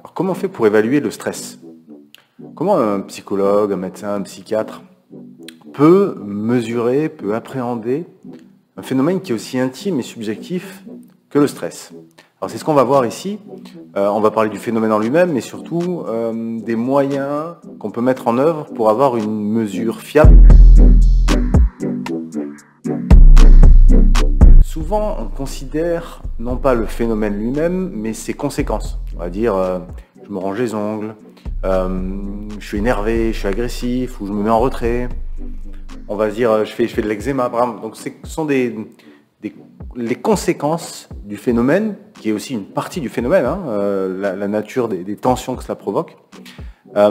Alors, comment on fait pour évaluer le stress? Comment un psychologue, un médecin, un psychiatre peut mesurer, peut appréhender un phénomène qui est aussi intime et subjectif que le stress? Alors c'est ce qu'on va voir ici. On va parler du phénomène en lui-même, mais surtout des moyens qu'on peut mettre en œuvre pour avoir une mesure fiable. Souvent, on considère non pas le phénomène lui-même, mais ses conséquences. On va dire, je me range les ongles, je suis énervé, je suis agressif, ou je me mets en retrait. On va se dire, je fais de l'eczéma, par exemple. Donc, ce sont les conséquences du phénomène, qui est aussi une partie du phénomène, hein, la nature des tensions que cela provoque.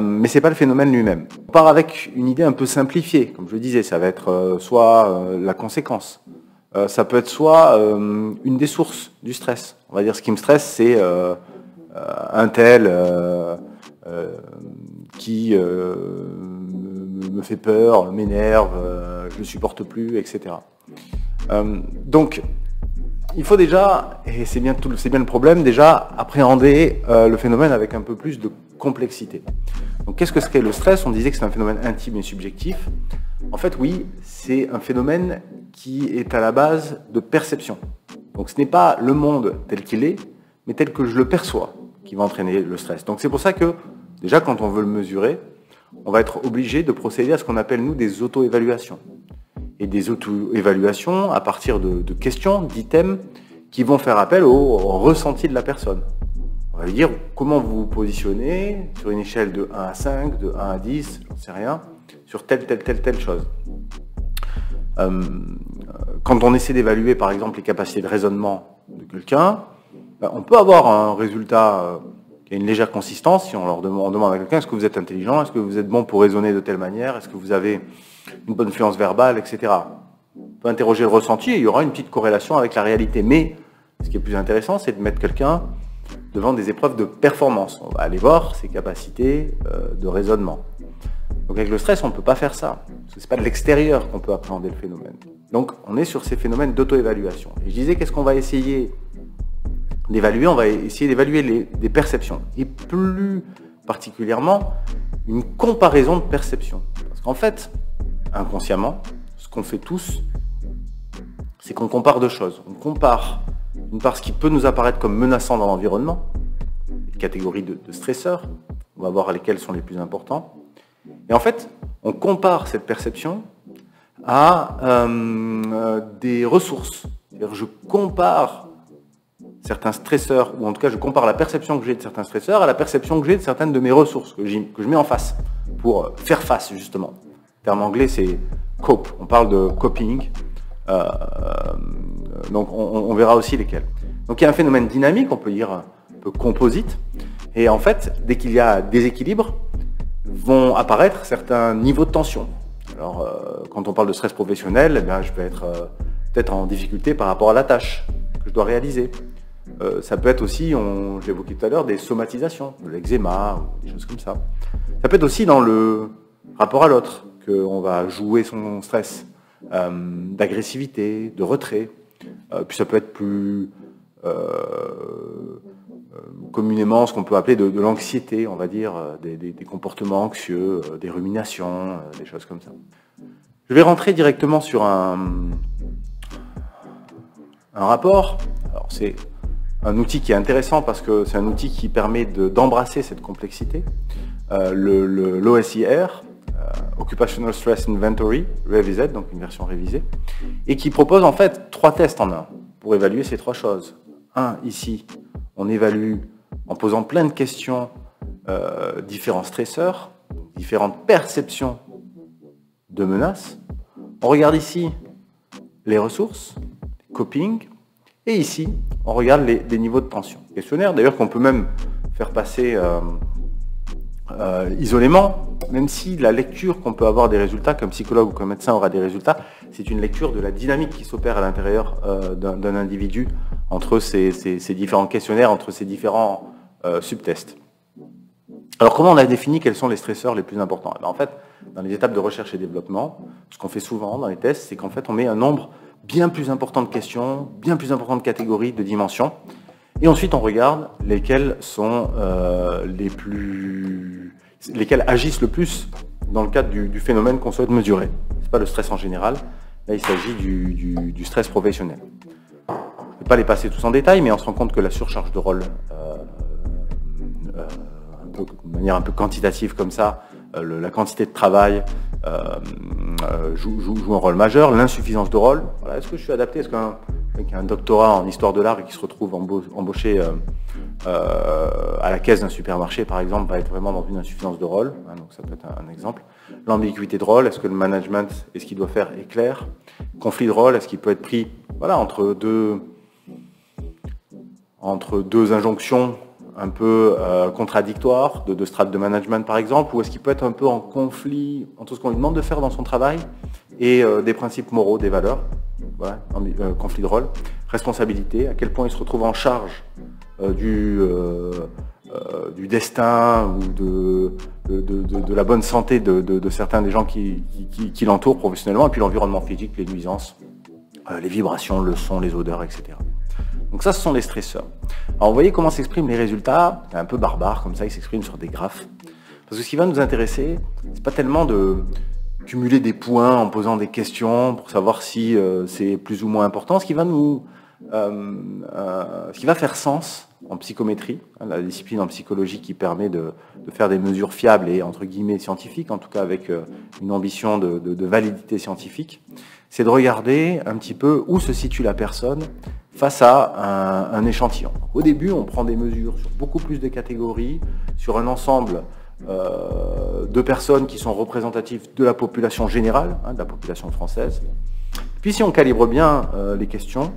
Mais c'est pas le phénomène lui-même. On part avec une idée un peu simplifiée, comme je le disais, ça va être soit la conséquence. Ça peut être soit une des sources du stress. On va dire ce qui me stresse, c'est un tel qui me fait peur, m'énerve, je ne supporte plus, etc. Donc, il faut déjà, et c'est bien le problème, déjà appréhender le phénomène avec un peu plus de complexité. Donc, qu'est-ce que serait le stress? On disait que c'est un phénomène intime et subjectif. En fait, oui, c'est un phénomène qui est à la base de perception. Donc ce n'est pas le monde tel qu'il est, mais tel que je le perçois, qui va entraîner le stress. Donc c'est pour ça que, déjà, quand on veut le mesurer, on va être obligé de procéder à ce qu'on appelle, nous, des auto-évaluations. Et des auto-évaluations à partir de questions, d'items, qui vont faire appel au ressenti de la personne. On va lui dire comment vous vous positionnez sur une échelle de 1 à 5, de 1 à 10, j'en sais rien, sur telle chose. Quand on essaie d'évaluer par exemple les capacités de raisonnement de quelqu'un, on peut avoir un résultat qui a une légère consistance si on demande à quelqu'un est-ce que vous êtes intelligent, est-ce que vous êtes bon pour raisonner de telle manière, est-ce que vous avez une bonne fluence verbale, etc. On peut interroger le ressenti et il y aura une petite corrélation avec la réalité. Mais ce qui est plus intéressant, c'est de mettre quelqu'un devant des épreuves de performance. On va aller voir ses capacités de raisonnement. Donc avec le stress, on ne peut pas faire ça. Ce n'est pas de l'extérieur qu'on peut appréhender le phénomène. Donc on est sur ces phénomènes d'auto-évaluation. Et je disais, qu'est-ce qu'on va essayer d'évaluer? On va essayer d'évaluer des perceptions. Et plus particulièrement, une comparaison de perceptions. Parce qu'en fait, inconsciemment, ce qu'on fait tous, c'est qu'on compare deux choses. On compare d'une part ce qui peut nous apparaître comme menaçant dans l'environnement, les catégories de stresseurs, on va voir lesquels sont les plus importants. Et en fait, on compare cette perception à des ressources. C'est-à-dire je compare certains stresseurs, ou en tout cas je compare la perception que j'ai de certains stresseurs à la perception que j'ai de certaines de mes ressources que je mets en face pour faire face justement. Le terme anglais c'est cope, on parle de coping, donc on verra aussi lesquels. Donc il y a un phénomène dynamique, on peut dire un peu composite, et en fait dès qu'il y a déséquilibre, vont apparaître certains niveaux de tension. Alors, quand on parle de stress professionnel, eh bien, je peux être peut-être en difficulté par rapport à la tâche que je dois réaliser. Ça peut être aussi, je l'évoquais tout à l'heure, des somatisations, de l'eczéma, ou des choses comme ça. Ça peut être aussi dans le rapport à l'autre, qu'on va jouer son stress, d'agressivité, de retrait. Puis ça peut être plus communément ce qu'on peut appeler de l'anxiété, on va dire, des comportements anxieux, des ruminations, des choses comme ça. Je vais rentrer directement sur un rapport. Alors c'est un outil qui est intéressant parce que c'est un outil qui permet d'embrasser cette complexité. L'OSIR, Occupational Stress Inventory, Revised, donc une version révisée, et qui propose en fait 3 tests en un pour évaluer ces 3 choses. Un, ici, on évalue en posant plein de questions différents stresseurs, différentes perceptions de menaces. On regarde ici les ressources, les coping, et ici, on regarde les niveaux de tension. Questionnaire, d'ailleurs, qu'on peut même faire passer isolément, même si la lecture qu'on peut avoir des résultats, qu'un psychologue ou qu'un médecin aura des résultats, c'est une lecture de la dynamique qui s'opère à l'intérieur d'un individu entre ces différents questionnaires, entre ces différents subtests. Alors comment on a défini quels sont les stresseurs les plus importants? En fait, dans les étapes de recherche et développement, ce qu'on fait souvent dans les tests, c'est qu'en fait on met un nombre bien plus important de questions, bien plus important de catégories, de dimensions, Et ensuite, on regarde lesquels sont lesquels agissent le plus dans le cadre du phénomène qu'on souhaite mesurer. Ce n'est pas le stress en général, là il s'agit du stress professionnel. Je ne vais pas les passer tous en détail, mais on se rend compte que la surcharge de rôle, de manière un peu quantitative comme ça, la quantité de travail joue un rôle majeur, l'insuffisance de rôle. Voilà, est-ce que je suis adapté? Est-ce qu'un doctorat en histoire de l'art et qui se retrouve embauché à la caisse d'un supermarché, par exemple, va être vraiment dans une insuffisance de rôle? Donc ça peut être un exemple. L'ambiguïté de rôle, est-ce que le management et ce qu'il doit faire est clair? Conflit de rôle, est-ce qu'il peut être pris entre deux injonctions un peu contradictoires de strates de management, par exemple, ou est-ce qu'il peut être un peu en conflit entre ce qu'on lui demande de faire dans son travail et des principes moraux, des valeurs? Voilà, conflit de rôle. Responsabilité, à quel point il se retrouve en charge du destin ou de la bonne santé de certains des gens qui l'entourent professionnellement, et puis l'environnement physique, les nuisances, les vibrations, le son, les odeurs, etc. Donc ça, ce sont les stresseurs. Alors vous voyez comment s'expriment les résultats, c'est un peu barbare, comme ça, ils s'expriment sur des graphes. Parce que ce qui va nous intéresser, c'est pas tellement de cumuler des points en posant des questions pour savoir si c'est plus ou moins important. Ce qui va faire sens en psychométrie, la discipline en psychologie qui permet de faire des mesures fiables et entre guillemets scientifiques, en tout cas avec une ambition de validité scientifique, c'est de regarder un petit peu où se situe la personne face à un échantillon. Au début, on prend des mesures sur beaucoup plus de catégories, sur un ensemble de personnes qui sont représentatives de la population générale, de la population française. Puis si on calibre bien les questions,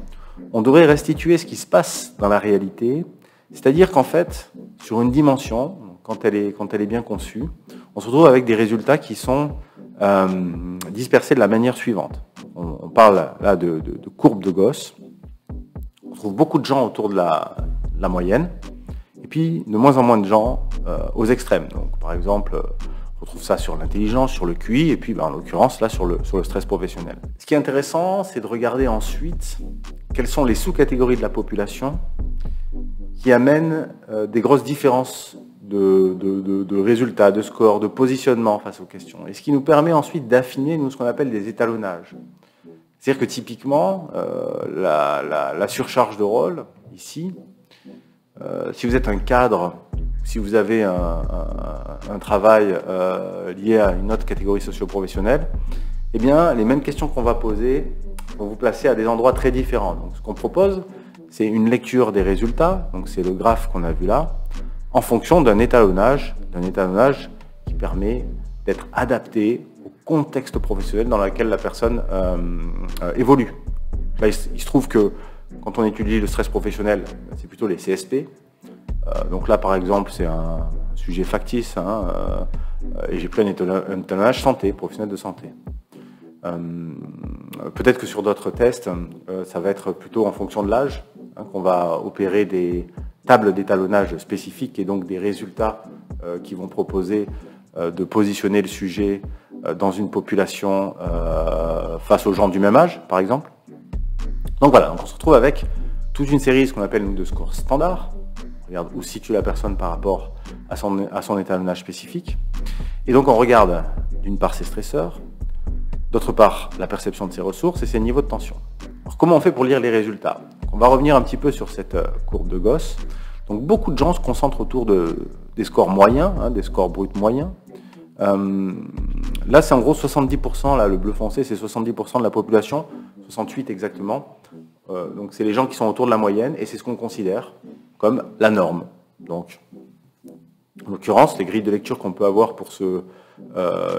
on devrait restituer ce qui se passe dans la réalité, c'est-à-dire qu'en fait, sur une dimension, quand elle est bien conçue, on se retrouve avec des résultats qui sont dispersés de la manière suivante. On parle là de courbe de Gauss. On trouve beaucoup de gens autour de la moyenne, et puis de moins en moins de gens aux extrêmes. Donc, par exemple, on retrouve ça sur l'intelligence, sur le QI, et puis en l'occurrence là sur le stress professionnel. Ce qui est intéressant, c'est de regarder ensuite quelles sont les sous-catégories de la population qui amènent des grosses différences de résultats, de scores, de positionnement face aux questions. Et ce qui nous permet ensuite d'affiner ce qu'on appelle des étalonnages. C'est-à-dire que typiquement, la surcharge de rôle, ici, si vous êtes un cadre, si vous avez un travail lié à une autre catégorie socio-professionnelle, eh bien, les mêmes questions qu'on va poser vont vous placer à des endroits très différents. Donc, ce qu'on propose, c'est une lecture des résultats, donc c'est le graphe qu'on a vu là, en fonction d'un étalonnage qui permet d'être adapté au contexte professionnel dans lequel la personne évolue. Là, il se trouve que quand on étudie le stress professionnel, c'est plutôt les CSP. Donc là, par exemple, c'est un sujet factice, et j'ai pris un étalonnage santé, professionnel de santé. Peut-être que sur d'autres tests, ça va être plutôt en fonction de l'âge, qu'on va opérer des tables d'étalonnage spécifiques et donc des résultats qui vont proposer de positionner le sujet dans une population face aux gens du même âge, par exemple. Donc voilà, on se retrouve avec toute une série, ce qu'on appelle de scores standards. On regarde où se situe la personne par rapport à son étalonnage spécifique. Et donc on regarde d'une part ses stresseurs, d'autre part la perception de ses ressources et ses niveaux de tension. Alors comment on fait pour lire les résultats? On va revenir un petit peu sur cette courbe de Gauss. Donc beaucoup de gens se concentrent autour des scores moyens, des scores bruts moyens. Là c'est en gros 70%, là le bleu foncé c'est 70% de la population, 68 exactement. Donc c'est les gens qui sont autour de la moyenne et c'est ce qu'on considère comme la norme. Donc en l'occurrence les grilles de lecture qu'on peut avoir pour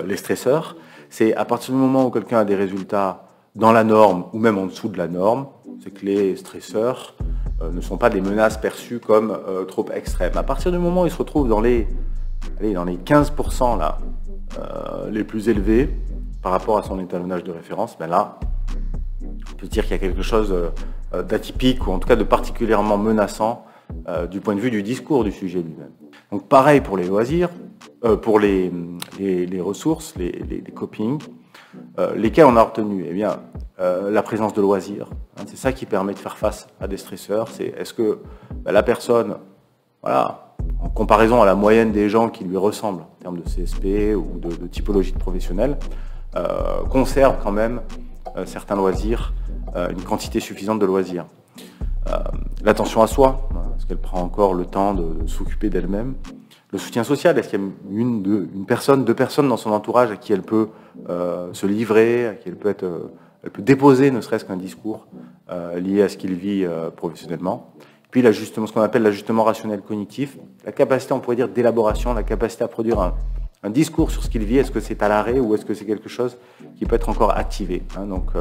les stresseurs, c'est à partir du moment où quelqu'un a des résultats dans la norme ou même en dessous de la norme, c'est que les stresseurs ne sont pas des menaces perçues comme trop extrêmes. À partir du moment où ils se retrouvent dans les 15% là, les plus élevés par rapport à son étalonnage de référence, ben là, on peut dire qu'il y a quelque chose d'atypique ou en tout cas de particulièrement menaçant du point de vue du discours du sujet lui-même. Donc pareil pour les loisirs, pour les ressources, les copings, lesquels on a retenu la présence de loisirs. C'est ça qui permet de faire face à des stresseurs. C'est est-ce que la personne, voilà, en comparaison à la moyenne des gens qui lui ressemblent en termes de CSP ou de typologie de professionnel, conserve quand même certains loisirs, une quantité suffisante de loisirs. L'attention à soi, est-ce qu'elle prend encore le temps de s'occuper d'elle-même? Le soutien social, est-ce qu'il y a une personne, deux personnes dans son entourage à qui elle peut se livrer, à qui elle peut déposer ne serait-ce qu'un discours lié à ce qu'il vit professionnellement. Puis l'ajustement, ce qu'on appelle l'ajustement rationnel cognitif, la capacité, on pourrait dire, d'élaboration, la capacité à produire un discours sur ce qu'il vit. Est-ce que c'est à l'arrêt ou est-ce que c'est quelque chose qui peut être encore activé, hein, donc,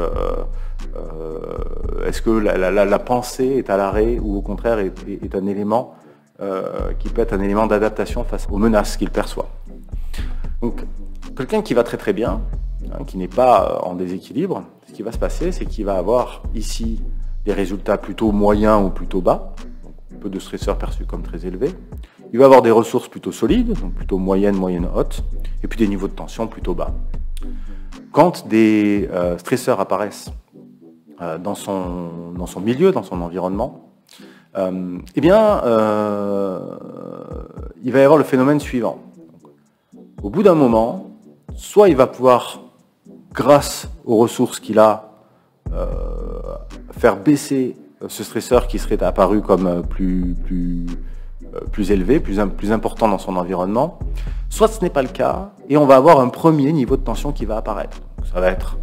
est-ce que la pensée est à l'arrêt ou au contraire est un élément qui peut être un élément d'adaptation face aux menaces qu'il perçoit. Donc, quelqu'un qui va très très bien, hein, qui n'est pas en déséquilibre, ce qui va se passer, c'est qu'il va avoir ici des résultats plutôt moyens ou plutôt bas, donc peu de stresseurs perçus comme très élevés. Il va avoir des ressources plutôt solides, donc plutôt moyennes, moyennes hautes, et puis des niveaux de tension plutôt bas. Quand des stresseurs apparaissent dans son milieu, dans son environnement, eh bien, il va y avoir le phénomène suivant. Au bout d'un moment, soit il va pouvoir, grâce aux ressources qu'il a, faire baisser ce stresseur qui serait apparu comme plus élevé, plus important dans son environnement, soit ce n'est pas le cas, et on va avoir un premier niveau de tension qui va apparaître. Donc, ça va être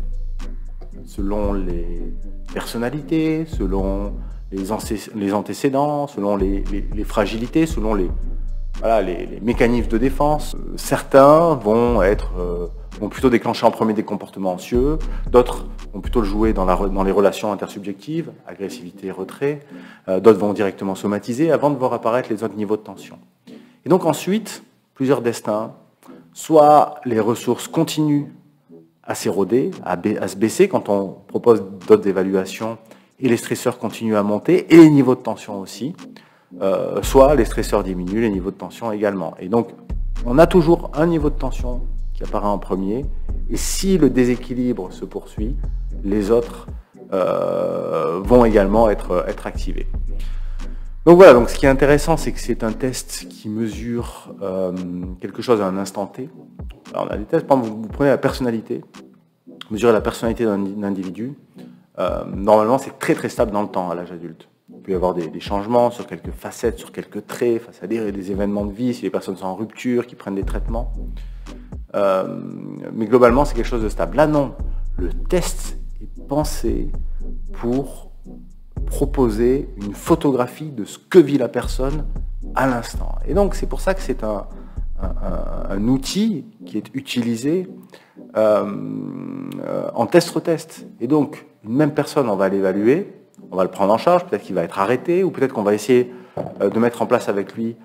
selon les personnalités, selon les antécédents, selon les fragilités, selon les mécanismes de défense. Certains vont plutôt déclencher en premier des comportements anxieux, d'autres vont plutôt le jouer dans les relations intersubjectives, agressivité, retrait, d'autres vont directement somatiser avant de voir apparaître les autres niveaux de tension. Et donc ensuite, plusieurs destins, soit les ressources continuent à s'éroder, à se baisser quand on propose d'autres évaluations, et les stresseurs continuent à monter, et les niveaux de tension aussi, soit les stresseurs diminuent, les niveaux de tension également. Et donc, on a toujours un niveau de tension qui apparaît en premier, et si le déséquilibre se poursuit, les autres vont également être activés. Donc voilà, donc ce qui est intéressant, c'est que c'est un test qui mesure quelque chose à un instant T. Alors on a des tests, par exemple, vous prenez la personnalité, mesurer la personnalité d'un individu. Normalement, c'est très très stable dans le temps à l'âge adulte. Il peut y avoir des changements sur quelques facettes, sur quelques traits, face à des événements de vie, si les personnes sont en rupture, qui prennent des traitements. Mais globalement, c'est quelque chose de stable. Là, non. Le test est pensé pour proposer une photographie de ce que vit la personne à l'instant. Et donc, c'est pour ça que c'est un outil qui est utilisé en test-retest. Et donc, une même personne, on va l'évaluer, on va le prendre en charge, peut-être qu'il va être arrêté, ou peut-être qu'on va essayer de mettre en place avec lui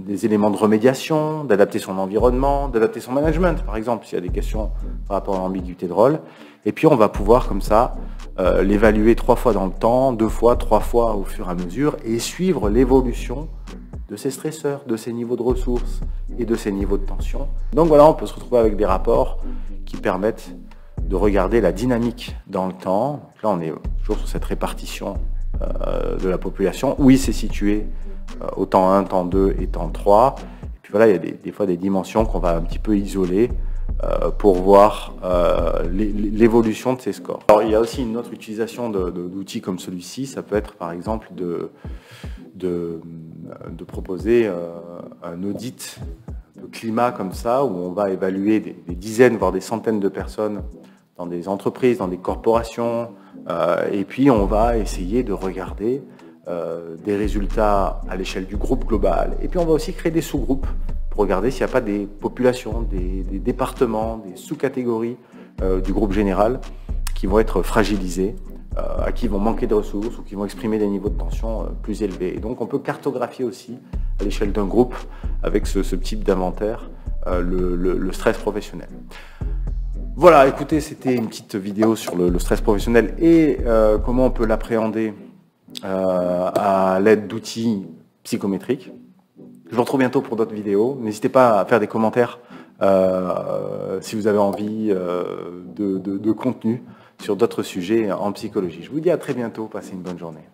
des éléments de remédiation, d'adapter son environnement, d'adapter son management, par exemple, s'il y a des questions par rapport à l'ambiguïté de rôle. Et puis, on va pouvoir, comme ça, l'évaluer 3 fois dans le temps, 2 fois, 3 fois au fur et à mesure, et suivre l'évolution de ces stresseurs, de ces niveaux de ressources et de ces niveaux de tension. Donc voilà, on peut se retrouver avec des rapports qui permettent de regarder la dynamique dans le temps. Là, on est toujours sur cette répartition de la population, où il s'est situé au temps 1, temps 2 et temps 3. Et puis voilà, il y a des fois des dimensions qu'on va un petit peu isoler pour voir l'évolution de ces scores. Alors, il y a aussi une autre utilisation d'outils comme celui-ci. Ça peut être, par exemple, de proposer un audit de climat comme ça, où on va évaluer des dizaines, voire des centaines de personnes dans des entreprises, dans des corporations, et puis on va essayer de regarder des résultats à l'échelle du groupe global. Et puis on va aussi créer des sous-groupes pour regarder s'il n'y a pas des populations, des départements, des sous-catégories du groupe général qui vont être fragilisés, à qui vont manquer de ressources ou qui vont exprimer des niveaux de tension plus élevés. Et donc on peut cartographier aussi à l'échelle d'un groupe avec ce type d'inventaire le stress professionnel. Voilà, écoutez, c'était une petite vidéo sur le stress professionnel et comment on peut l'appréhender à l'aide d'outils psychométriques. Je vous retrouve bientôt pour d'autres vidéos. N'hésitez pas à faire des commentaires si vous avez envie de contenu sur d'autres sujets en psychologie. Je vous dis à très bientôt, passez une bonne journée.